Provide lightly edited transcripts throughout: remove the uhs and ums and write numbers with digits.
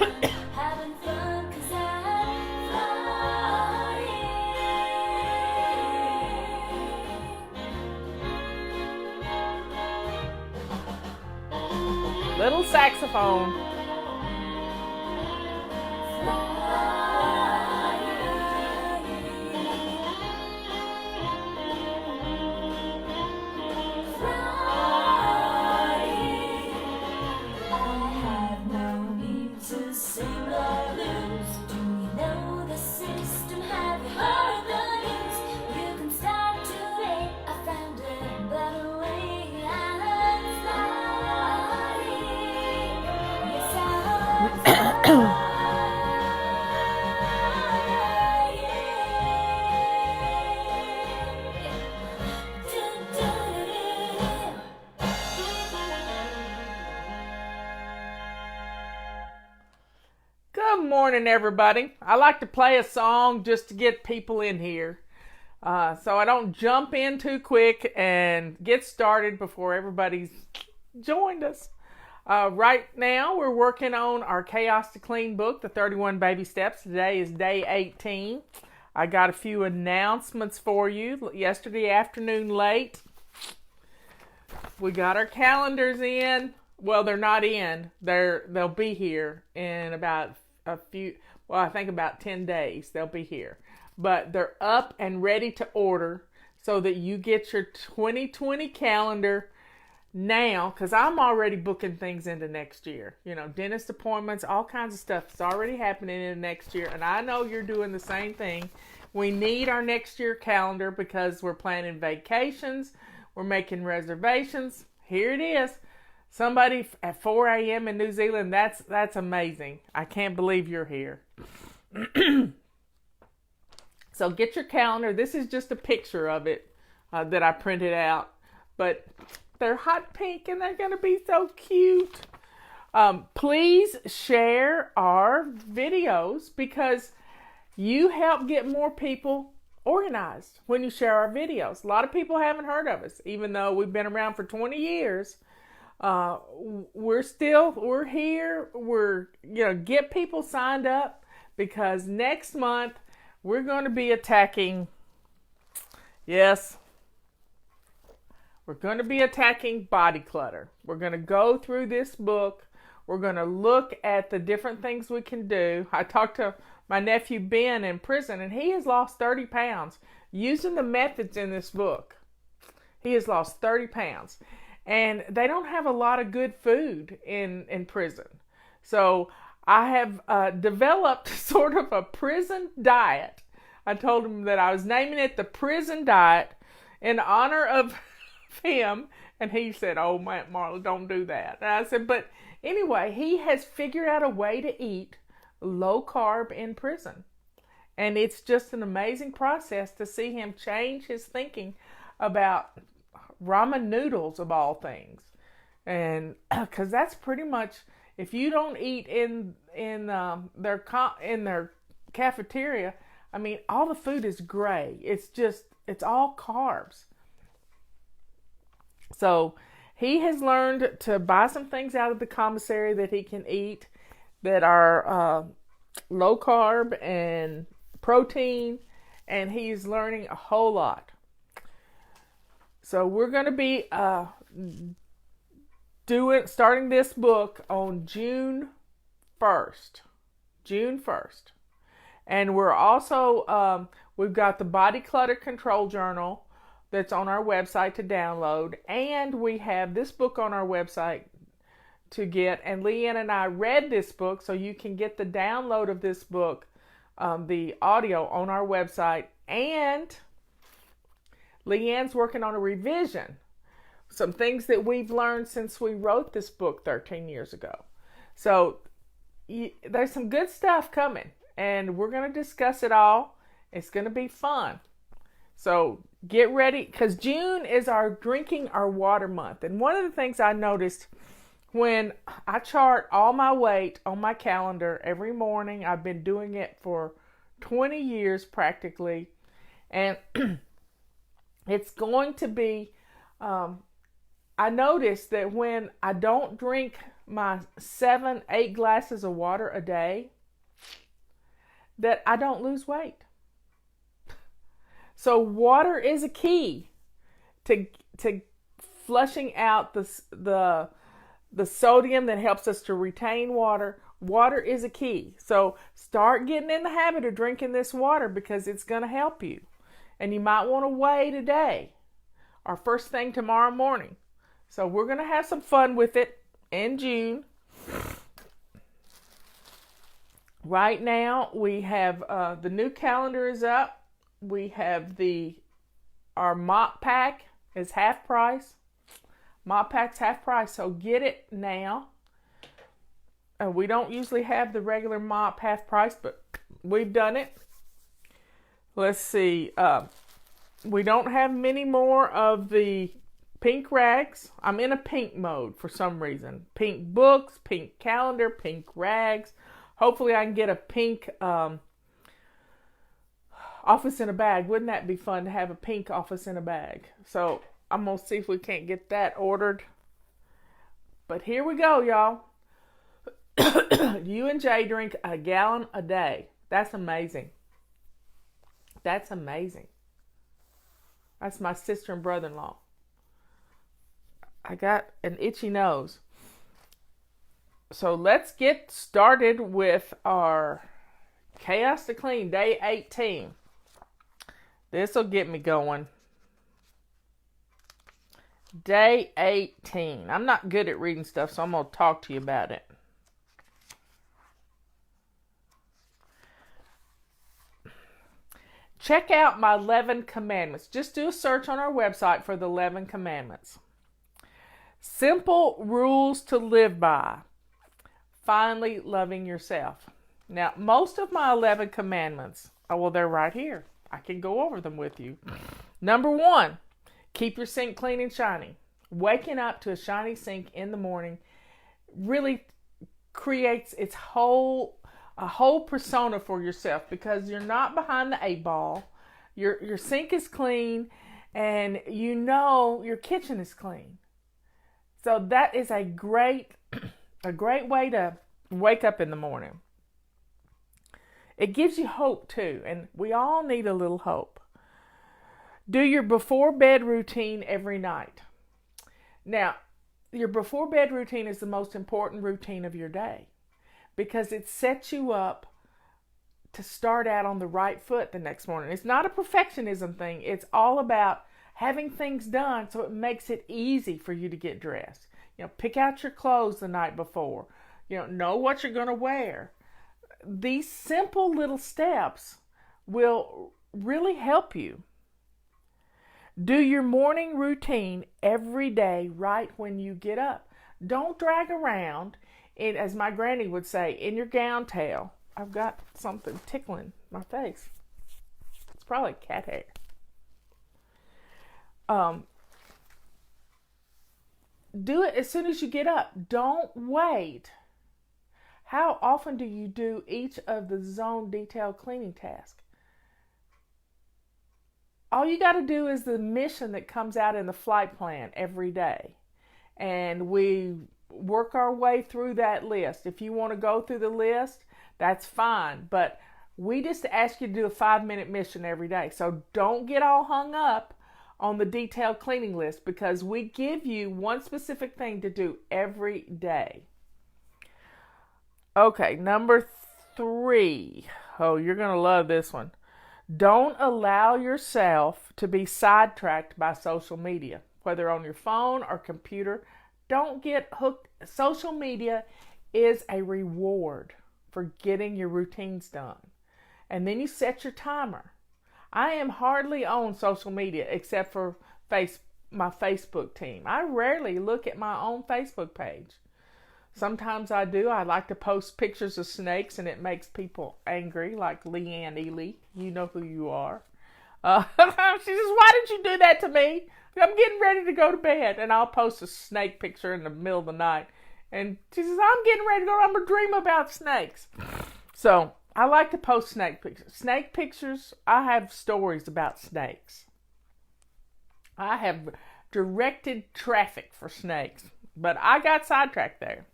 Having fun 'cause I'm flying. Little saxophone. Good morning, everybody. I like to play a song just to get people in here, so I don't jump in too quick and get started before everybody's joined us. Right now, we're working on our Chaos to Clean book, the 31 Baby Steps. Today is day 18. I got a few announcements for you. Yesterday afternoon late, we got our calendars in. Well, they're not in. They'll be here in about I think about 10 days they'll be here. But they're up and ready to order so that you get your 2020 calendar now, because I'm already booking things into next year. You know, dentist appointments, all kinds of stuff is already happening in next year. And I know you're doing the same thing. We need our next year calendar because we're planning vacations. We're making reservations. Here it is. Somebody at 4 a.m. in New Zealand, that's amazing. I can't believe you're here. So get your calendar. This is just a picture of it that I printed out. But they're hot pink and they're going to be so cute. Please share our videos because you help get more people organized when you share our videos. A lot of people haven't heard of us, even though we've been around for 20 years. We're here. Get people signed up because next month we're going to be attacking. Yes, we're going to be attacking body clutter. We're going to go through this book. We're going to look at the different things we can do. I talked to my nephew Ben in prison, and he has lost 30 pounds using the methods in this book. He has lost 30 pounds. And they don't have a lot of good food in prison. So I have developed sort of a prison diet. I told him that I was naming it the prison diet in honor of him. And he said, "Oh, Aunt Marla, don't do that." And I said, but anyway, he has figured out a way to eat low carb in prison. And it's just an amazing process to see him change his thinking about ramen noodles of all things. And because that's pretty much, if you don't eat in their cafeteria, I mean, all the food is gray. It's all carbs. So he has learned to buy some things out of the commissary that he can eat that are low carb and protein, and he's learning a whole lot. So we're going to be starting this book on June 1st. June 1st. And we're also, we've got the Body Clutter Control Journal that's on our website to download. And we have this book on our website to get. And Leanne and I read this book, so you can get the download of this book, the audio on our website. And Leanne's working on a revision. Some things that we've learned since we wrote this book 13 years ago. So there's some good stuff coming. And we're going to discuss it all. It's going to be fun. So get ready, because June is our drinking our water month. And one of the things I noticed when I chart all my weight on my calendar every morning, I've been doing it for 20 years practically. And it's going to be, I noticed that when I don't drink my 7, 8 glasses of water a day, that I don't lose weight. So water is a key to flushing out the sodium that helps us to retain water. Water is a key. So start getting in the habit of drinking this water because it's going to help you. And you might want to weigh today or first thing tomorrow morning. So we're going to have some fun with it in June. Right now we have the new calendar is up. We have our mop pack is half price. Mop pack's half price, so get it now. We don't usually have the regular mop half price, but we've done it. Let's see. We don't have many more of the pink rags. I'm in a pink mode for some reason. Pink books, pink calendar, pink rags. Hopefully I can get a pink office in a bag. Wouldn't that be fun to have a pink office in a bag? So I'm going to see if we can't get that ordered. But here we go, y'all. You and Jay drink a gallon a day. That's amazing. That's amazing. That's my sister and brother-in-law. I got an itchy nose. So let's get started with our Chaos to Clean, day 18. This will get me going. Day 18. I'm not good at reading stuff, so I'm going to talk to you about it. Check out my 11 commandments. Just do a search on our website for the 11 commandments. Simple rules to live by. Finally, loving yourself. Now, most of my 11 commandments, they're right here. I can go over them with you. Number 1, keep your sink clean and shiny. Waking up to a shiny sink in the morning really creates a whole persona for yourself because you're not behind the 8 ball. Your sink is clean and you know your kitchen is clean. So that is a great way to wake up in the morning. It gives you hope too, and we all need a little hope. Do your before bed routine every night. Now, your before bed routine is the most important routine of your day because it sets you up to start out on the right foot the next morning. It's not a perfectionism thing. It's all about having things done so it makes it easy for you to get dressed. Pick out your clothes the night before. Know what you're going to wear. These simple little steps will really help you. Do your morning routine every day right when you get up. Don't drag around, as my granny would say, in your gown tail. I've got something tickling my face. It's probably cat hair. Do it as soon as you get up. Don't wait. How often do you do each of the zone detail cleaning tasks? All you got to do is the mission that comes out in the flight plan every day. And we work our way through that list. If you want to go through the list, that's fine. But we just ask you to do a 5-minute mission every day. So don't get all hung up on the detailed cleaning list because we give you one specific thing to do every day. Okay, number 3. Oh, you're going to love this one. Don't allow yourself to be sidetracked by social media, whether on your phone or computer. Don't get hooked. Social media is a reward for getting your routines done. And then you set your timer. I am hardly on social media except for my Facebook team. I rarely look at my own Facebook page. Sometimes I do. I like to post pictures of snakes and it makes people angry, like Leanne Ely. You know who you are. She says, why did you do that to me? I'm getting ready to go to bed. And I'll post a snake picture in the middle of the night. And she says, I'm getting ready to go. I'm going to dream about snakes. So I like to post snake pictures. Snake pictures, I have stories about snakes. I have directed traffic for snakes. But I got sidetracked there.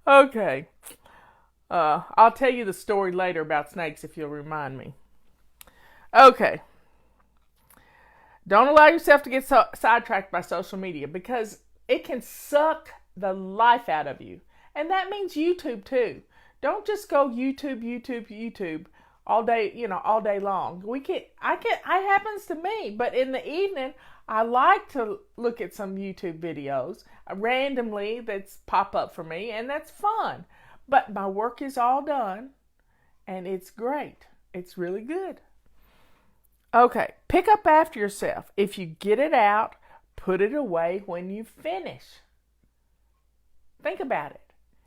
Okay. I'll tell you the story later about snakes if you'll remind me. Okay. Don't allow yourself to get sidetracked by social media because it can suck the life out of you. And that means YouTube too. Don't just go YouTube all day, all day long. It happens to me, but in the evening, I like to look at some YouTube videos randomly that's pop up for me, and that's fun. But my work is all done, and it's great. It's really good. Okay, pick up after yourself. If you get it out, put it away when you finish. Think about it.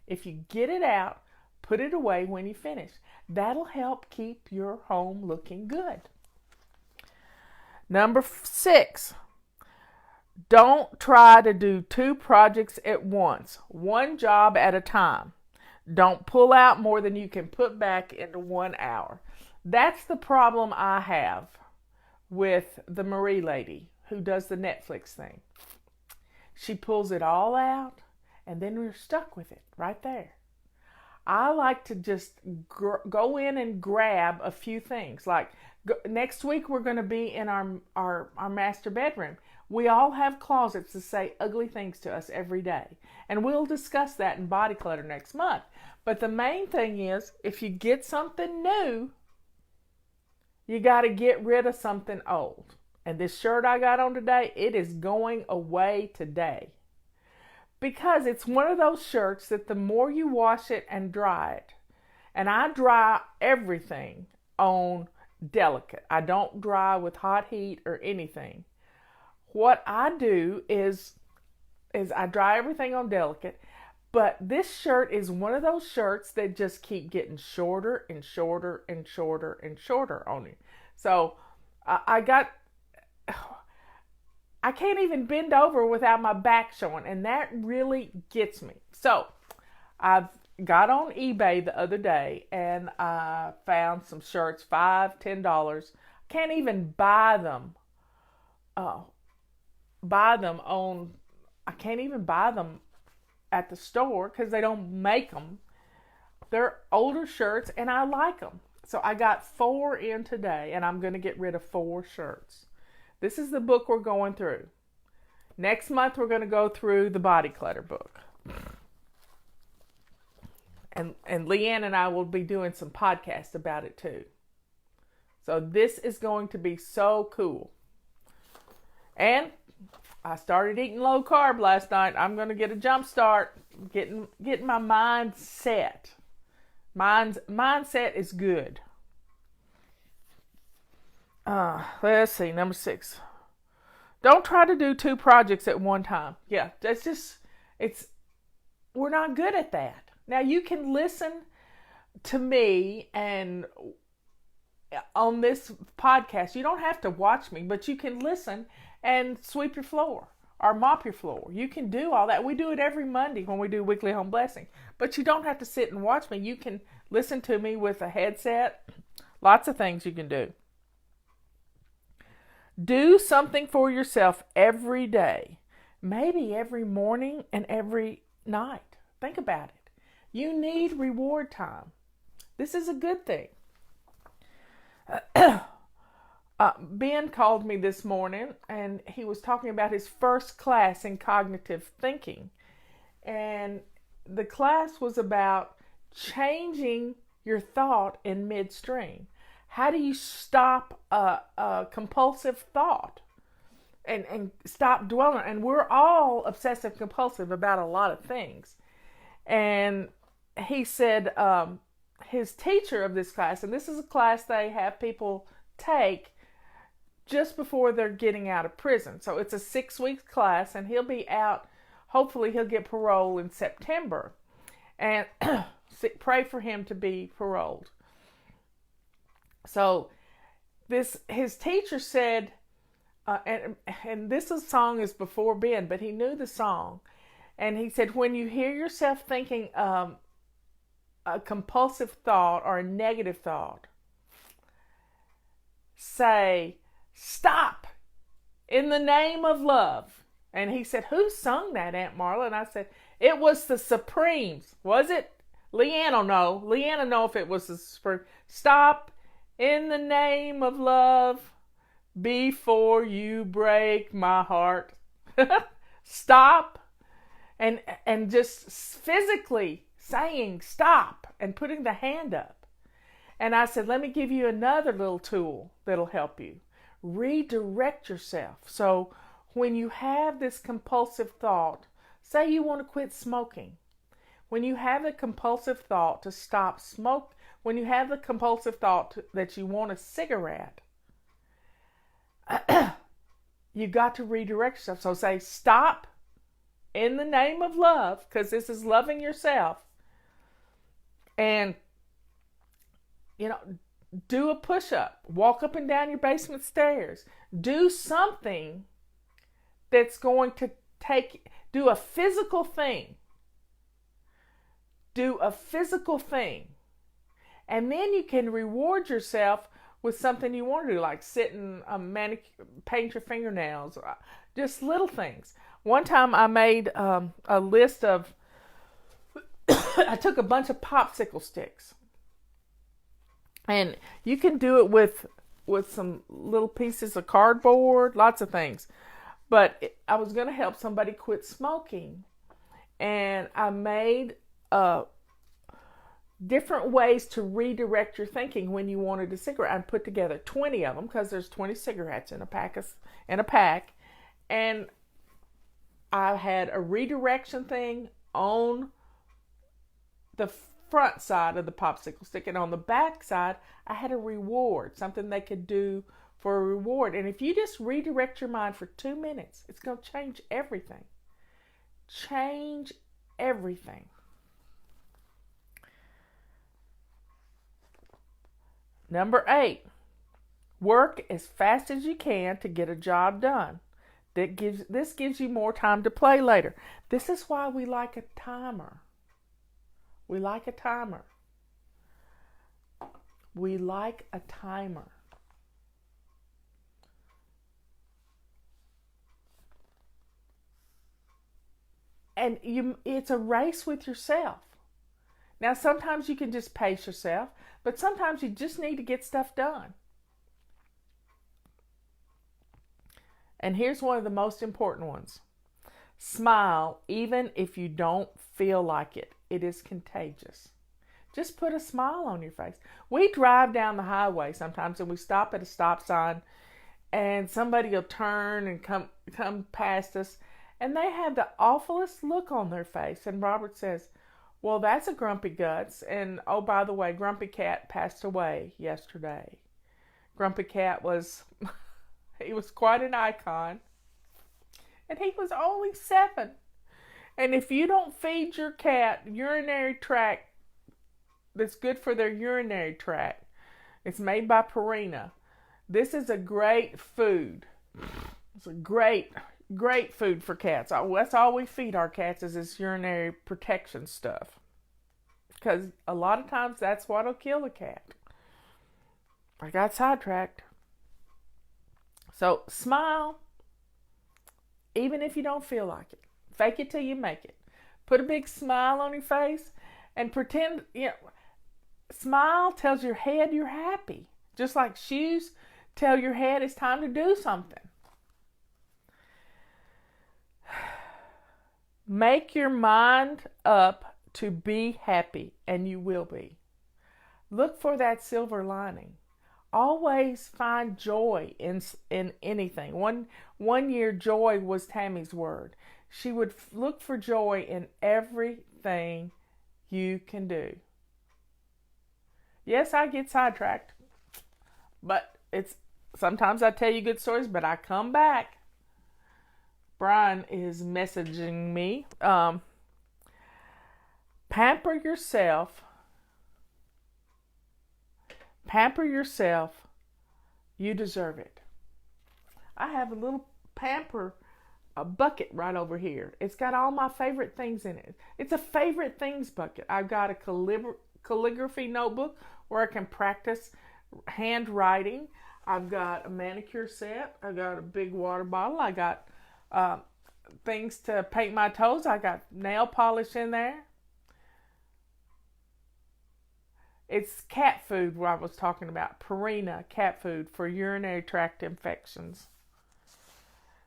If you get it out, put it away when you finish. That'll help keep your home looking good. Number 6, don't try to do 2 projects at once, one job at a time. Don't pull out more than you can put back into 1 hour. That's the problem I have with the Marie lady who does the Netflix thing. She pulls it all out and then we're stuck with it right there. I like to just go in and grab a few things. Like next week we're going to be in our master bedroom. We all have closets that say ugly things to us every day. And we'll discuss that in body clutter next month. But the main thing is, if you get something new, you got to get rid of something old. And this shirt I got on today, it is going away today. Because it's one of those shirts that the more you wash it and dry it, and I dry everything on delicate. I don't dry with hot heat or anything. What I do is I dry everything on delicate, but this shirt is one of those shirts that just keep getting shorter and shorter and shorter and shorter on you. So I can't even bend over without my back showing, and that really gets me. So I've got on eBay the other day, and I found some shirts, $5, $10. Can't even buy them. I can't even buy them at the store because they don't make them. They're older shirts, and I like them. So I got 4 in today, and I'm going to get rid of 4 shirts. This is the book we're going through. Next month, we're going to go through the body clutter book. And Leanne and I will be doing some podcasts about it too. So this is going to be so cool. And I started eating low carb last night. I'm going to get a jump start, getting my mind set. Mindset is good. Let's see, number 6. Don't try to do 2 projects at one time. Yeah, we're not good at that. Now you can listen to me and on this podcast, you don't have to watch me, but you can listen and sweep your floor or mop your floor. You can do all that. We do it every Monday when we do Weekly Home Blessing. But you don't have to sit and watch me. You can listen to me with a headset. Lots of things you can do. Do something for yourself every day. Maybe every morning and every night. Think about it. You need reward time. This is a good thing. Ben called me this morning and he was talking about his first class in cognitive thinking. And the class was about changing your thought in midstream. How do you stop a compulsive thought and stop dwelling? And we're all obsessive compulsive about a lot of things. And he said his teacher of this class, and this is a class they have people take just before they're getting out of prison. So it's a 6-week class, and he'll be out. Hopefully he'll get parole in September. And pray for him to be paroled. So his teacher said, and this song is before Ben, but he knew the song. And he said, when you hear yourself thinking a compulsive thought or a negative thought, say, stop in the name of love. And he said, who sung that, Aunt Marla? And I said, it was the Supremes. Was it? Leanne will know. Leanne will know if it was the Supremes. Stop in the name of love before you break my heart. Stop. And just physically saying stop and putting the hand up. And I said, let me give you another little tool that'll help you. Redirect yourself. So when you have this compulsive thought, say you want to quit smoking. When you have a compulsive thought to stop smoke, when you have the compulsive thought that you want a cigarette, you got to redirect yourself. So say stop in the name of love, because this is loving yourself. And, do a push-up. Walk up and down your basement stairs. Do something that's going to do a physical thing. Do a physical thing. And then you can reward yourself with something you want to do, like sit and paint your fingernails. Just little things. One time I made a list of, I took a bunch of popsicle sticks. And you can do it with some little pieces of cardboard, lots of things. But I was going to help somebody quit smoking. And I made different ways to redirect your thinking when you wanted a cigarette. I put together 20 of them, because there's 20 cigarettes in a pack. And I had a redirection thing on the front side of the popsicle stick, and on the back side I had a reward, something they could do for a reward. And if you just redirect your mind for 2 minutes, it's going to change everything. Change everything. Number 8, work as fast as you can to get a job done. This gives you more time to play later. This is why we like a timer. We like a timer. We like a timer. And it's a race with yourself. Now, sometimes you can just pace yourself, but sometimes you just need to get stuff done. And here's one of the most important ones. Smile even if you don't feel like it. It is contagious. Just put a smile on your face. We drive down the highway sometimes and we stop at a stop sign and somebody will turn and come past us and they have the awfulest look on their face. And Robert says, well, that's a Grumpy Guts. And oh, by the way, Grumpy Cat passed away yesterday. Grumpy Cat he was quite an icon. And he was only 7. And if you don't feed your cat urinary tract that's good for their urinary tract, it's made by Purina. This is a great food. It's a great food for cats. That's all we feed our cats is this urinary protection stuff. Because a lot of times that's what'll kill the cat. I got sidetracked. So smile, even if you don't feel like it. Fake it till you make it. Put a big smile on your face and pretend, smile tells your head you're happy. Just like shoes tell your head it's time to do something. Make your mind up to be happy, and you will be. Look for that silver lining. Always find joy in anything. One year, joy was Tammy's word. She would look for joy in everything you can do. Yes, I get sidetracked, but sometimes I tell you good stories, but I come back. Brian is messaging me. Pamper yourself. Pamper yourself. You deserve it. I have a little a bucket right over here. It's got all my favorite things in it. It's a favorite things bucket. I've got a calligraphy notebook where I can practice handwriting. I've got a manicure set. I've got a big water bottle. I got things to paint my toes. I got nail polish in there. It's cat food, what I was talking about. Purina cat food for urinary tract infections.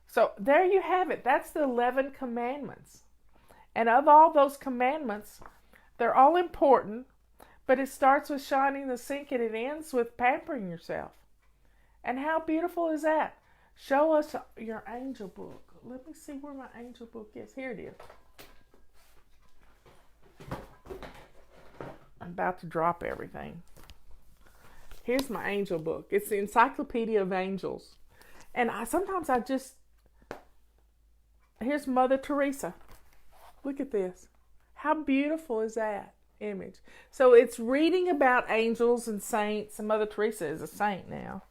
So there you have it. That's the 11 commandments. And of all those commandments, they're all important, but it starts with shining the sink and it ends with pampering yourself. And how beautiful is that? Show us your angel book. Let me see where my angel book is. Here it is. I'm about to drop everything. Here's my angel book. It's the Encyclopedia of Angels. And sometimes I just... Here's Mother Teresa. Look at this. How beautiful is that image? So it's reading about angels and saints. And Mother Teresa is a saint now.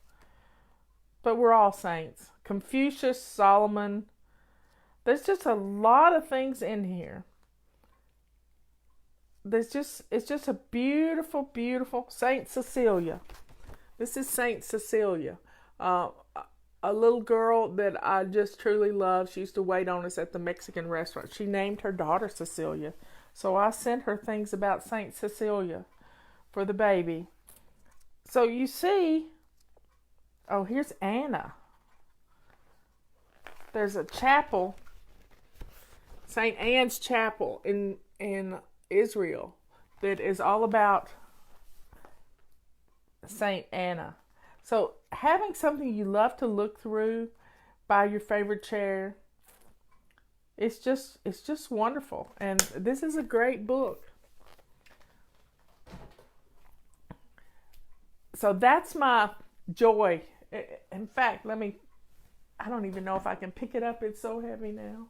But we're all saints. Confucius, Solomon. There's just a lot of things in here. It's just a beautiful, beautiful Saint Cecilia. This is Saint Cecilia, a little girl that I just truly love. She used to wait on us at the Mexican restaurant. She named her daughter Cecilia, so I sent her things about Saint Cecilia for the baby. So you see, oh, here's Anna. There's a chapel, St. Anne's Chapel in Israel, that is all about Saint Anna. So having something you love to look through by your favorite chair, it's just wonderful. And this is a great book. So that's my joy. In fact, I don't even know if I can pick it up. It's so heavy now.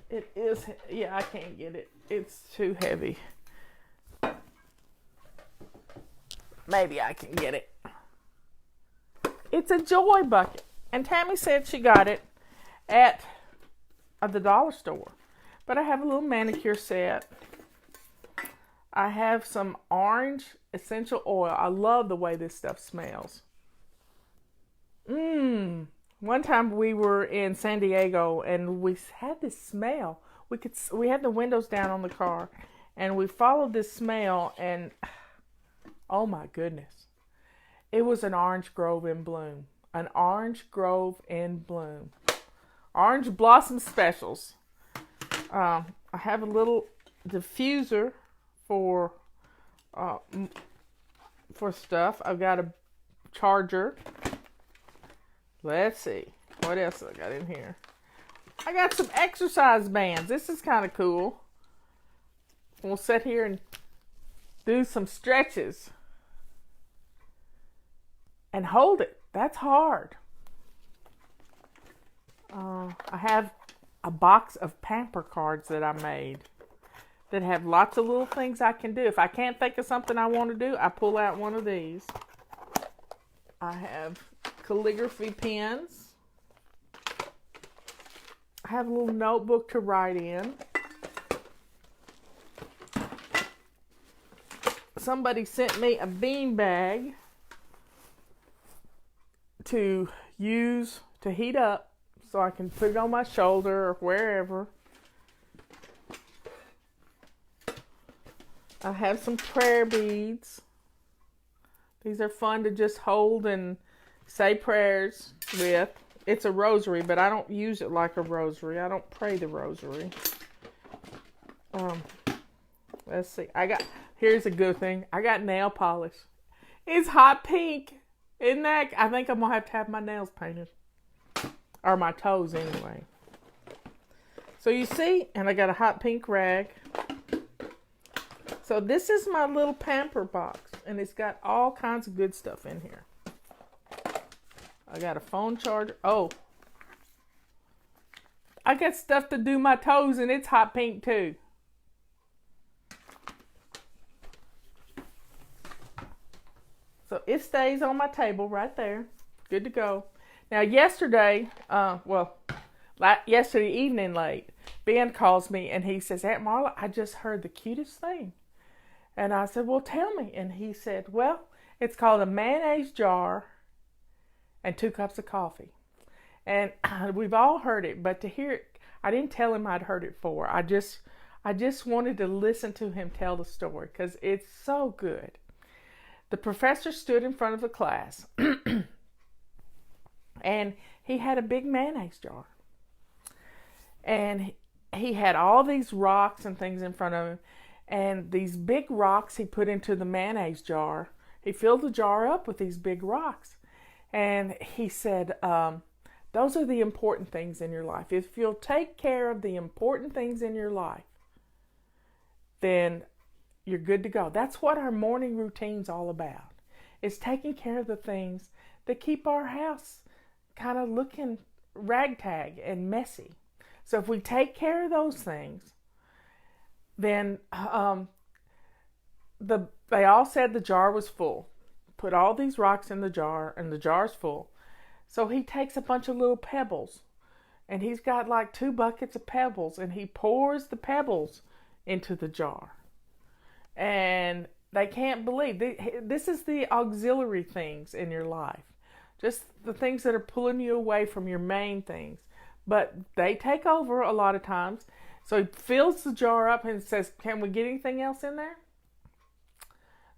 It is, yeah, I can't get it. It's too heavy. Maybe I can get it. It's a joy bucket. And Tammy said she got it at the dollar store. But I have a little manicure set. I have some orange essential oil. I love the way this stuff smells. One time we were in San Diego and we had this smell. We had the windows down on the car and we followed this smell and oh my goodness. It was an orange grove in bloom. An orange grove in bloom. Orange blossom specials. I have a little diffuser for stuff. I've got a charger. Let's see. What else I got in here? I got some exercise bands. This is kind of cool. We'll sit here and do some stretches. And hold it. That's hard. I have a box of pamper cards that I made that have lots of little things I can do. If I can't think of something I want to do, I pull out one of these. I have calligraphy pens. I have a little notebook to write in. Somebody sent me a bean bag to use to heat up so I can put it on my shoulder or wherever. I have some prayer beads. These are fun to just hold and say prayers with. It's a rosary, but I don't use it like a rosary. I don't pray the rosary. Let's see. Here's a good thing. I got nail polish. It's hot pink. Isn't that? I think I'm going to have my nails painted. Or my toes anyway. So you see, and I got a hot pink rag. So this is my little pamper box. And it's got all kinds of good stuff in here. I got a phone charger. Oh. I got stuff to do my toes and it's hot pink too. So it stays on my table right there. Good to go. Now yesterday, yesterday evening late, Ben calls me and he says, Aunt Marla, I just heard the cutest thing. And I said, well, tell me. And he said, well, It's called a mayonnaise jar and 2 cups of coffee. And we've all heard it, but to hear it, I didn't tell him I'd heard it before. I just wanted to listen to him tell the story because it's so good. The professor stood in front of the class and he had a big mayonnaise jar. And he had all these rocks and things in front of him. And these big rocks he put into the mayonnaise jar. He filled the jar up with these big rocks. And he said, those are the important things in your life. If you'll take care of the important things in your life, then you're good to go. That's what our morning routine's all about. It's taking care of the things that keep our house kind of looking ragtag and messy. So if we take care of those things, then they all said the jar was full. Put all these rocks in the jar, and the jar's full. So he takes a bunch of little pebbles, and he's got like 2 buckets of pebbles, and he pours the pebbles into the jar. And they can't believe, this is the auxiliary things in your life. Just the things that are pulling you away from your main things. But they take over a lot of times. So he fills the jar up and says, can we get anything else in there?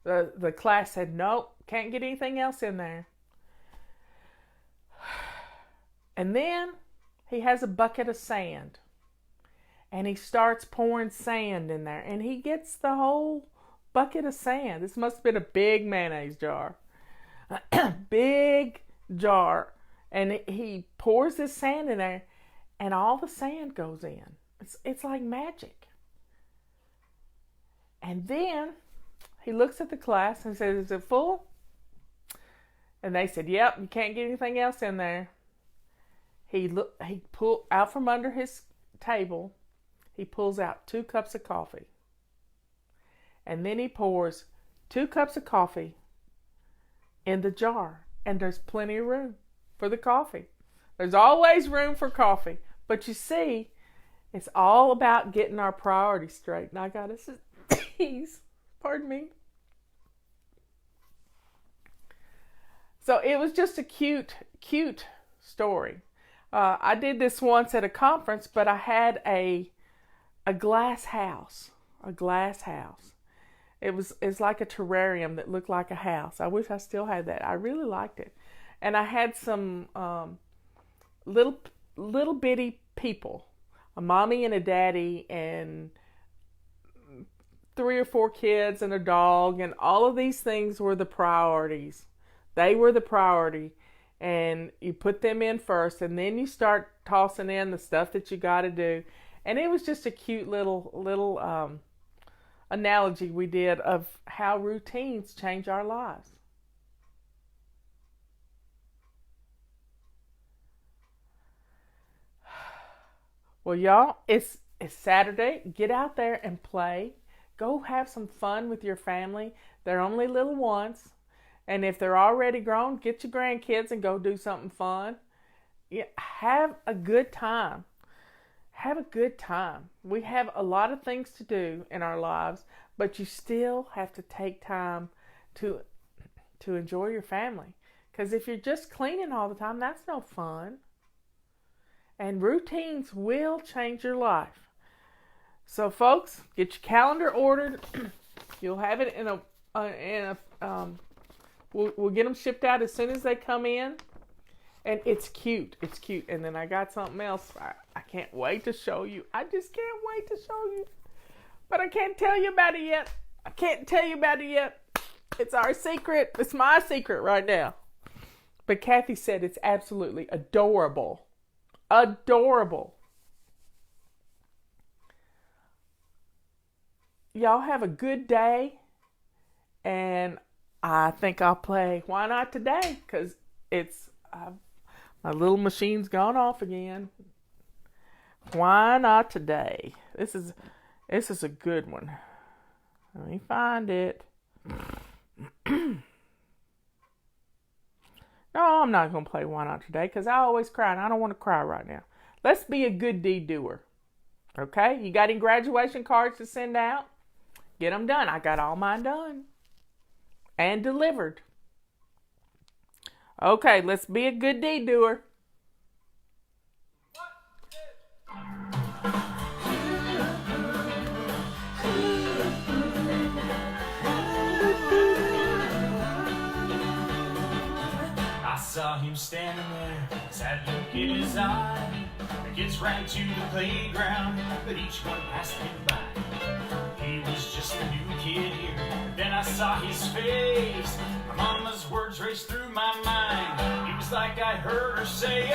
The class said, nope, can't get anything else in there. And then he has a bucket of sand. And he starts pouring sand in there. And he gets the whole bucket of sand. This must have been a big mayonnaise jar. Big jar. And he pours this sand in there. And all the sand goes in. It's like magic. And then he looks at the class and says, is it full? And they said, yep, you can't get anything else in there. He pulled out from under his table. He pulls out 2 cups of coffee. And then he pours 2 cups of coffee in the jar. And there's plenty of room for the coffee. There's always room for coffee. But you see, it's all about getting our priorities straight. And I got to sneeze. Pardon me. So it was just a cute story. I did this once at a conference, but I had a glass house. A glass house. It's like a terrarium that looked like a house. I wish I still had that. I really liked it. And I had some little bitty people, a mommy and a daddy and 3 or 4 kids and a dog, and all of these things were the priorities. They were the priority, and you put them in first, and then you start tossing in the stuff that you got to do. And it was just a cute little analogy we did of how routines change our lives. Well, y'all, it's Saturday. Get out there and play. Go have some fun with your family. They're only little ones. And if they're already grown, get your grandkids and go do something fun. Yeah, have a good time. Have a good time. We have a lot of things to do in our lives, but you still have to take time to enjoy your family. Because if you're just cleaning all the time, that's no fun. And routines will change your life. So, folks, get your calendar ordered. You'll have it in a we'll get them shipped out as soon as they come in. And it's cute. It's cute. And then I got something else. I can't wait to show you. I just can't wait to show you. But I can't tell you about it yet. I can't tell you about it yet. It's our secret. It's my secret right now. But Kathy said it's absolutely adorable. Adorable. Y'all have a good day. And I think I'll play Why Not Today? Because it's... my little machine's gone off again. Why not today? This is a good one. Let me find it. No, I'm not going to play Why Not Today because I always cry and I don't want to cry right now. Let's be a good deed doer. Okay? You got any graduation cards to send out? Get them done. I got all mine done and delivered. Okay, let's be a good deed doer. I saw him standing there, sad look in his eye. The kids ran to the playground, but each one passed him by. He was just a new kid here, but then I saw his face. My mama's words raced through my mind. It was like I heard her say,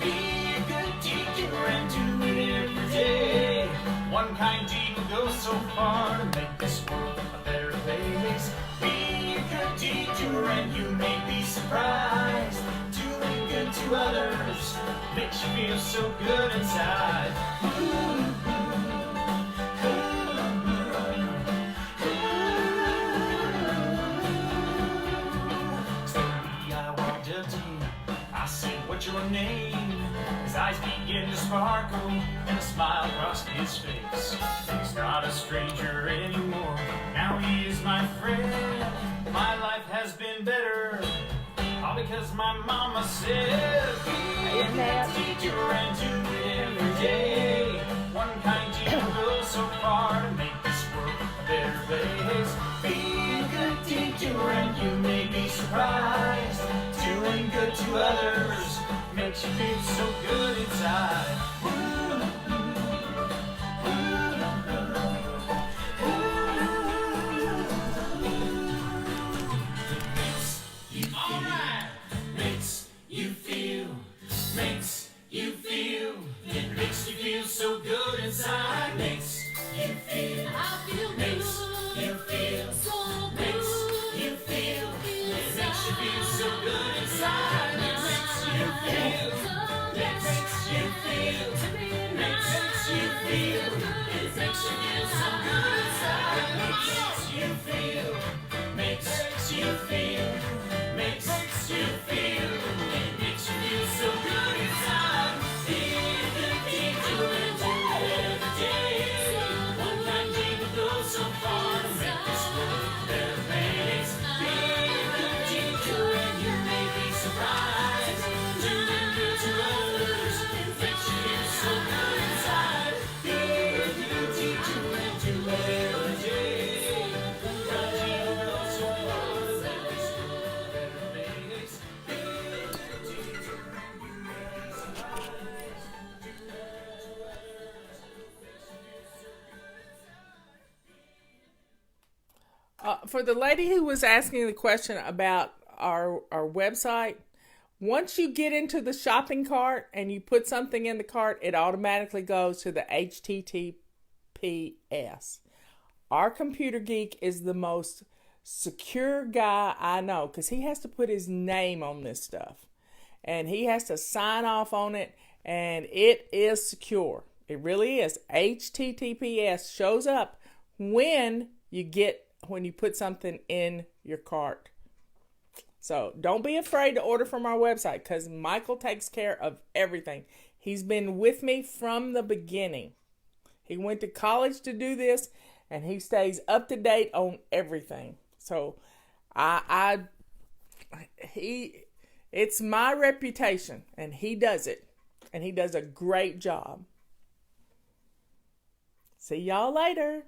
be a good teacher and do it every day. One kind deed will go so far to make this world a better place. Be a good teacher and you may be surprised. Doing good to others makes you feel so good inside. Slowly I walked up to him. I said, "What's your name?" His eyes began to sparkle and a smile crossed his face. He's not a stranger anymore. Now he is my friend. My life has been better, all because my mama said, be a good teacher and do it every day. One kind deed will go so far to make this world a better place. Be a good teacher and you may be surprised. Doing good to others makes you feel so good inside. It makes you feel so good inside. Makes you feel. I feel Makes good. you feel. So Makes good. you feel. It makes you feel so good inside. It makes you feel. It makes you feel. It makes you feel. It makes you feel so good inside. It makes you feel. Makes you feel. Makes you feel. It makes you feel so good inside. So far to make this world a better place. Be a good teacher and you may be surprised. Doing good to others makes you feel so good inside. Be a good teacher and do it every day. Cause you know so far to make this world a better place. Be a good teacher and you may be surprised. Doing good to others makes you feel so good inside. For the lady who was asking the question about our website, once you get into the shopping cart and you put something in the cart, it automatically goes to the HTTPS. Our computer geek is the most secure guy I know because he has to put his name on this stuff and he has to sign off on it, and it is secure. It really is. HTTPS shows up when you put something in your cart. So don't be afraid to order from our website because Michael takes care of everything. He's been with me from the beginning. He went to college to do this and he stays up to date on everything. So it's my reputation and he does it. And he does a great job. See y'all later.